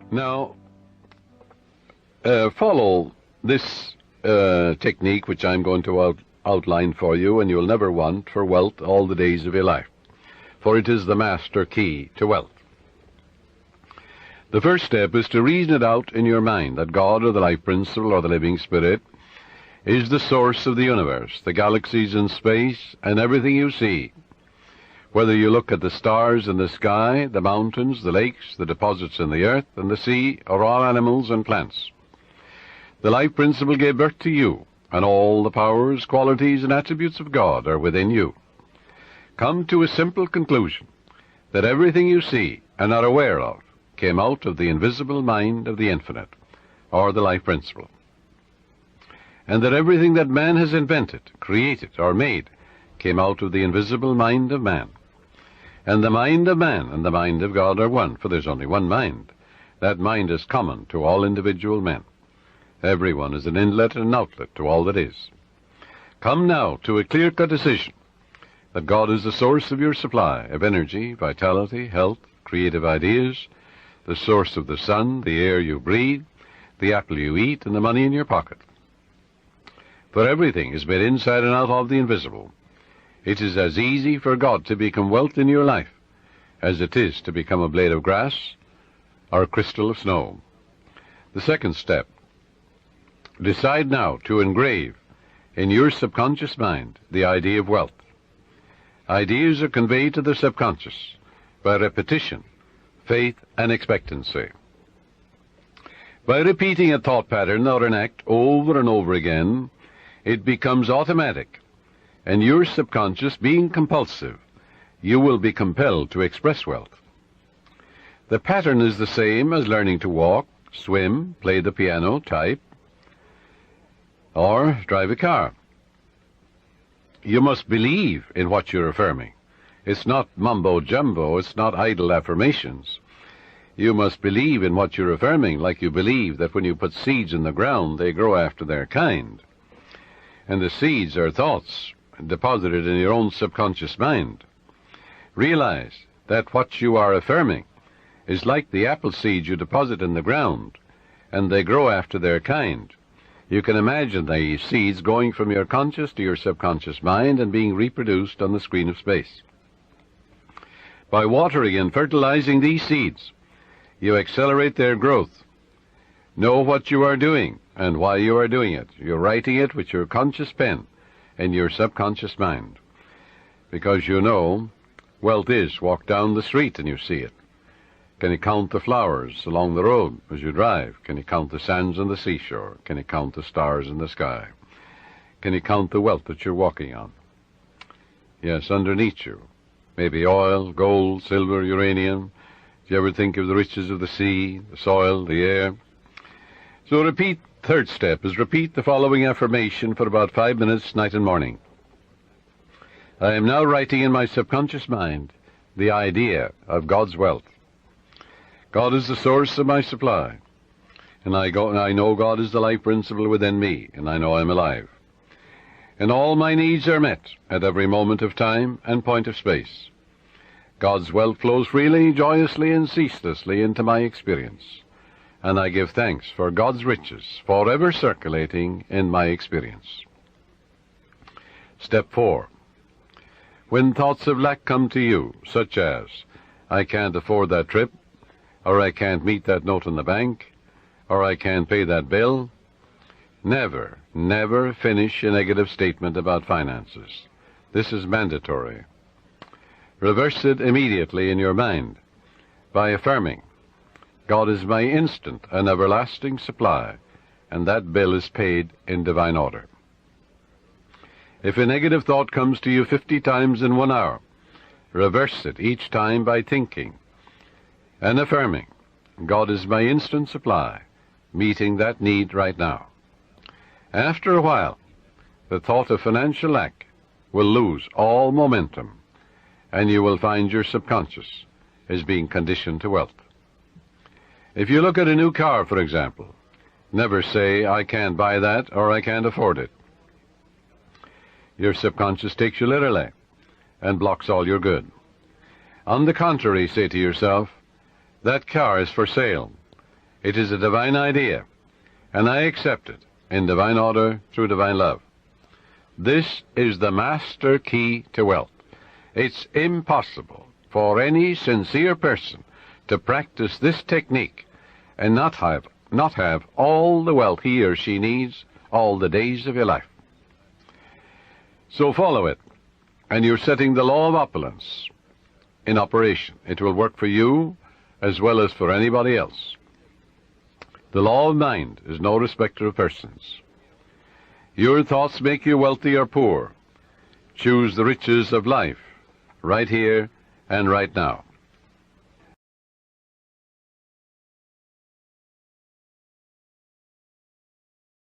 Now, follow this technique which I'm going to outline for you, and you'll never want for wealth all the days of your life, for it is the master key to wealth. The first step is to reason it out in your mind that God, or the life principle, or the living spirit, is the source of the universe, the galaxies in space, and everything you see. Whether you look at the stars in the sky, the mountains, the lakes, the deposits in the earth, and the sea, or all animals and plants. The life principle gave birth to you, and all the powers, qualities, and attributes of God are within you. Come to a simple conclusion, that everything you see and are aware of came out of the invisible mind of the infinite, or the life principle. And that everything that man has invented, created, or made came out of the invisible mind of man. And the mind of man and the mind of God are one, for there's only one mind. That mind is common to all individual men. Everyone is an inlet and an outlet to all that is. Come now to a clear-cut decision that God is the source of your supply of energy, vitality, health, creative ideas, the source of the sun, the air you breathe, the apple you eat, and the money in your pocket. For everything is made inside and out of the invisible. It is as easy for God to become wealth in your life as it is to become a blade of grass or a crystal of snow. The second step, decide now to engrave in your subconscious mind the idea of wealth. Ideas are conveyed to the subconscious by repetition, faith, and expectancy. By repeating a thought pattern or an act over and over again, it becomes automatic, and your subconscious being compulsive, you will be compelled to express wealth. The pattern is the same as learning to walk, swim, play the piano, type, or drive a car. You must believe in what you're affirming. It's not mumbo-jumbo, it's not idle affirmations. You must believe in what you're affirming, like you believe that when you put seeds in the ground, they grow after their kind. And the seeds are thoughts deposited in your own subconscious mind. Realize that what you are affirming is like the apple seeds you deposit in the ground, and they grow after their kind. You can imagine the seeds going from your conscious to your subconscious mind and being reproduced on the screen of space. By watering and fertilizing these seeds, you accelerate their growth. Know what you are doing and why you are doing it. You're writing it with your conscious pen in your subconscious mind. Because you know, wealth is walk down the street and you see it. Can you count the flowers along the road as you drive? Can you count the sands on the seashore? Can you count the stars in the sky? Can you count the wealth that you're walking on? Yes, underneath you. Maybe oil, gold, silver, uranium. Do you ever think of the riches of the sea, the soil, the air? So repeat, third step is repeat the following affirmation for about 5 minutes, night and morning. I am now writing in my subconscious mind the idea of God's wealth. God is the source of my supply, and I know God is the life principle within me, and I know I'm alive. And all my needs are met at every moment of time and point of space. God's wealth flows freely, joyously, and ceaselessly into my experience, and I give thanks for God's riches forever circulating in my experience. Step 4. When thoughts of lack come to you, such as, I can't afford that trip, or I can't meet that note in the bank, or I can't pay that bill, never, never finish a negative statement about finances. This is mandatory. Reverse it immediately in your mind by affirming, God is my instant and everlasting supply, and that bill is paid in divine order. If a negative thought comes to you 50 times in 1 hour, reverse it each time by thinking and affirming, God is my instant supply, meeting that need right now. After a while, the thought of financial lack will lose all momentum, and you will find your subconscious is being conditioned to wealth. If you look at a new car, for example, never say, I can't buy that or I can't afford it. Your subconscious takes you literally and blocks all your good. On the contrary, say to yourself, that car is for sale, It is a divine idea, and I accept it in divine order through divine love. This is the master key to wealth. It's impossible for any sincere person to practice this technique and not have all the wealth he or she needs all the days of your life. So follow it, and you're setting the law of opulence in operation. It will work for you as well as for anybody else. The law of mind is no respecter of persons. Your thoughts make you wealthy or poor. Choose the riches of life right here and right now.